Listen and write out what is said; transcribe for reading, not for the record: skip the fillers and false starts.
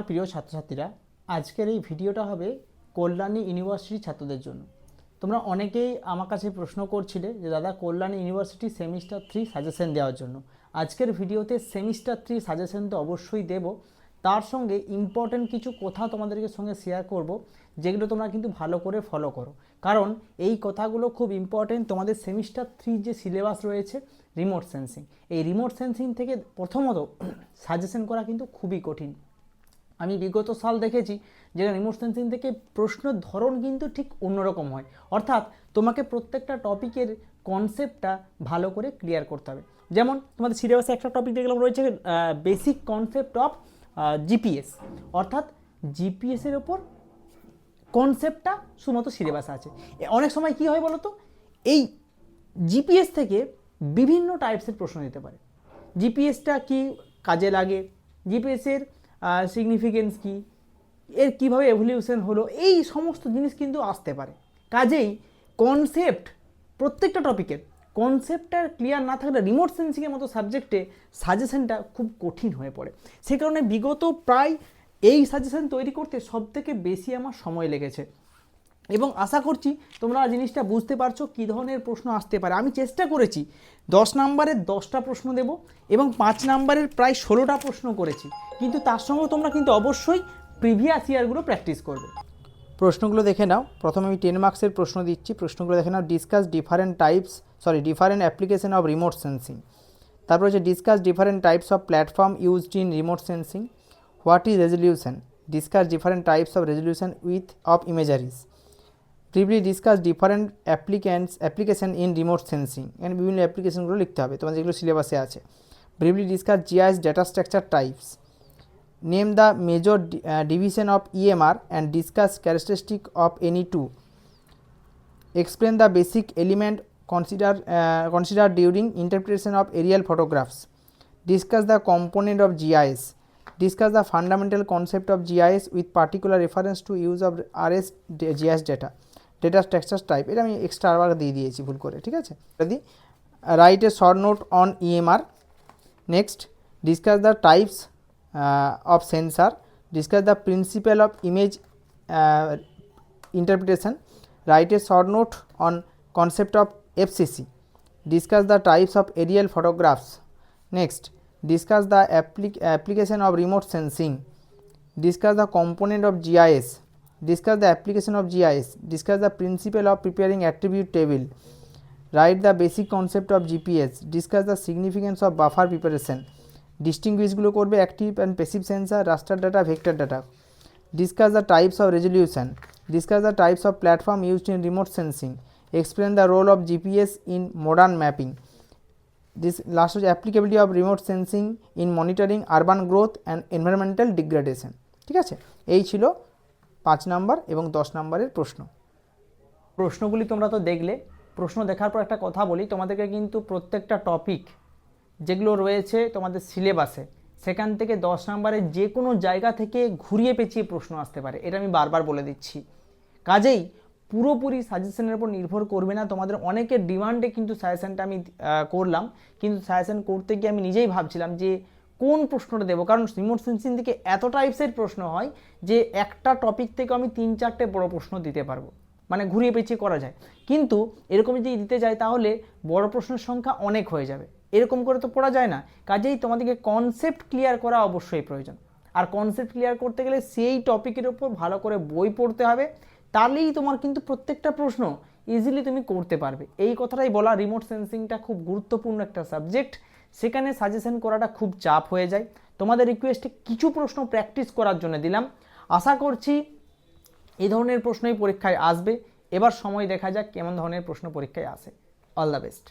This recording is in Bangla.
প্রিয় ছাত্রছাত্রীরা, আজকের এই ভিডিওটা হবে কল্যাণী ইউনিভার্সিটির ছাত্রদের জন্য। তোমরা অনেকেই আমার কাছে প্রশ্ন করছিলে যে দাদা কল্যাণী ইউনিভার্সিটি সেমিস্টার 3 সাজেশন দেওয়ার জন্য। আজকের ভিডিওতে সেমিস্টার 3 সাজেশন তো অবশ্যই দেব, তার সঙ্গে ইম্পর্টেন্ট কিছু কথা তোমাদেরকে সঙ্গে শেয়ার করব, যেগুলো তোমরা কিন্তু ভালো করে ফলো করো, কারণ এই কথাগুলো খুব ইম্পর্টেন্ট। তোমাদের সেমিস্টার 3 যে সিলেবাস রয়েছে রিমোট সেন্সিং, এই রিমোট সেন্সিং থেকে প্রথমত সাজেশন করা কিন্তু খুবই কঠিন। আমি বিগত সাল দেখেছি যে রিমোট সেন্সিং থেকে প্রশ্নের ধরন কিন্তু ঠিক অন্যরকম হয়, অর্থাৎ তোমাকে প্রত্যেকটা টপিকের কনসেপ্টটা ভালো করে ক্লিয়ার করতে হবে। যেমন তোমাদের সিলেবাসে একটা টপিক দেখলাম রয়েছে বেসিক কনসেপ্ট অফ জিপিএস, অর্থাৎ জিপিএসের ওপর কনসেপ্টটা শুধুমাত্র সিলেবাসে আছে। অনেক সময় কি হয় বলো তো, এই জিপিএস থেকে বিভিন্ন টাইপসের প্রশ্ন দিতে পারে। জিপিএসটা কি কাজে লাগে, জিপিএসের সিগনিফিকেন্স কি, এর কীভাবে এভলিউশন হলো, এই সমস্ত জিনিস কিন্তু আসতে পারে। কাজেই কনসেপ্ট, প্রত্যেকটা টপিকের কনসেপ্টটা ক্লিয়ার না থাকলে রিমোট সেন্সিংয়ের মতো সাবজেক্টে সাজেশনটা খুব কঠিন হয়ে পড়ে। সে কারণে বিগত প্রায় এই সাজেশন তৈরি করতে সবথেকে বেশি আমার সময় লেগেছে, এবং আশা করছি তোমরা জিনিসটা বুঝতে পারছো কী ধরনের প্রশ্ন আসতে পারে। আমি চেষ্টা করেছি 10 নম্বরের 10টা প্রশ্ন দেব এবং 5 নম্বরের প্রায় 16টা প্রশ্ন করেছি, কিন্তু তার সঙ্গে তোমরা কিন্তু অবশ্যই প্রিভিয়াস ইয়ারগুলো প্র্যাকটিস করবে। প্রশ্নগুলো দেখে নাও। প্রথমে আমি 10 মার্কসের প্রশ্ন দিচ্ছি, প্রশ্নগুলো দেখে নাও। Discuss different application of remote sensing. তারপর হচ্ছে discuss different types of platform used in remote sensing. What is resolution? Discuss different types of resolution of imageries. Briefly discuss different application in remote sensing. এখানে বিভিন্ন অ্যাপ্লিকেশনগুলো লিখতে হবে তোমাদের, যেগুলো সিলেবাসে আছে। Briefly discuss GIS data structure types. Name the major division of EMR and discuss characteristic of any two. Explain the basic element considered during interpretation of aerial photographs. Discuss the component of GIS. Discuss the fundamental concept of GIS with particular reference to use of RS GIS data. Data structure type, এটা আমি এক্সট্রা আবার দিয়ে দিয়েছি ভুল করে, ঠিক আছে। Write a short note on EMR. Next, discuss the types of sensor. Discuss the principle of image interpretation. Write a short note on concept of FCC. Discuss the types of aerial photographs. Next, discuss the application of remote sensing. Discuss the component of GIS. Discuss the application of GIS. Discuss the principle of preparing attribute table. Write the basic concept of GPS. Discuss the significance of buffer preparation. Distinguish গুলো করবে active and passive sensor, raster data, vector data. Discuss the types of resolution. Discuss the types of platform used in remote sensing. Explain the role of GPS in modern mapping. This last is applicability of remote sensing in monitoring urban growth and environmental degradation. ঠিক আছে, এই ছিল 5 নাম্বার এবং 10 নম্বরের প্রশ্ন। প্রশ্নগুলি তোমরা তো দেখলে। প্রশ্ন দেখার পর একটা কথা বলি, তোমাদেরকে কিন্তু প্রত্যেকটা টপিক যেগুলো রয়েছে তোমাদের সিলেবাসে, সেখান থেকে 10 নম্বরের যে কোনো জায়গা থেকে ঘুরিয়ে পেঁচিয়ে প্রশ্ন আসতে পারে, এটা আমি বারবার বলে দিচ্ছি। কাজেই পুরোপুরি সাজেশনের উপর নির্ভর করবে না। তোমাদের অনেকের ডিমান্ডে কিন্তু সাজেশনটা আমি করলাম, কিন্তু সাজেশন করতে গিয়ে আমি নিজেই ভাবছিলাম যে কোন প্রশ্নটা দেবো, কারণ রিমোট সেন্সিং থেকে এত টাইপসের প্রশ্ন হয় যে একটা টপিক থেকে আমি 3-4টে বড় প্রশ্ন দিতে পারবো, মানে ঘুরিয়ে পেঁচিয়ে করা যায়। কিন্তু এরকম যদি দিতে যাই তাহলে বড় প্রশ্নের সংখ্যা অনেক হয়ে যাবে, এরকম করে তো পড়া যায় না। কাজেই তোমাদেরকে কনসেপ্ট ক্লিয়ার করা অবশ্যই প্রয়োজন, আর কনসেপ্ট ক্লিয়ার করতে গেলে সেই টপিকের ওপর ভালো করে বই পড়তে হবে, তাহলেই তোমার কিন্তু প্রত্যেকটা প্রশ্ন ইজিলি তুমি করতে পারবে। এই কথাটাই বলা, রিমোট সেন্সিংটা খুব গুরুত্বপূর্ণ একটা সাবজেক্ট, সেখানে সাজেশন করাটা খুব চাপ হয়ে যায়। তোমাদের রিকোয়েস্টে কিছু প্রশ্ন প্র্যাকটিস করার জন্য দিলাম। আশা করছি এই ধরনের প্রশ্নই পরীক্ষায় আসবে। এবার সময় দেখা যাক কেমন ধরনের প্রশ্ন পরীক্ষায় আসে। All the best.